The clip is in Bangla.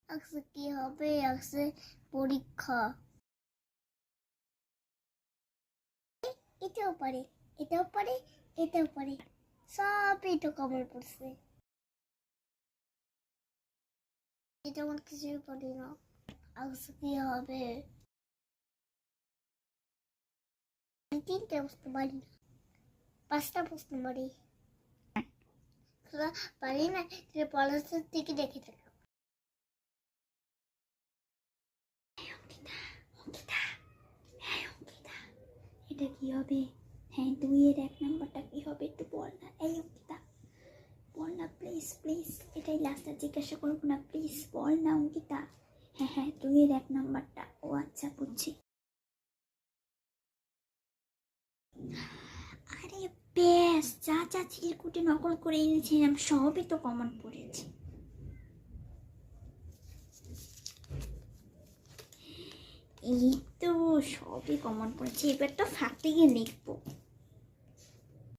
আজকে কি হবে? আজকে পরীক্ষা। এটাও পারে, এটাও পারে, এটাও পারে, সবই তো কমন পড়ছে। এটা আমার কিছুই পারি না। আজকে কি হবে? তিনটে বুঝতে পারি না, পাঁচটা বুঝতে পারি, পারি না। পড়াশোনার থেকে দেখে থাকো। এটা কি হবে? হ্যাঁ, 2-এর 1 নাম্বারটা কি হবে একটু বল না। এই অঙ্কিতা, বল না প্লিজ প্লিজ। এটাই লাস্টটা জিজ্ঞাসা করবো না, প্লিজ বল না অঙ্কিতা। হ্যাঁ হ্যাঁ, 2-এর 1 নাম্বারটা। ও আচ্ছা, বুঝছি। আরে ব্যাস, যা যা চিরকুটে নকল করে এনেছিলাম সবই তো কমন পড়েছে। এই তো সবই কমন পড়েছে, এবার তো ফাঁক থেকে লিখবো।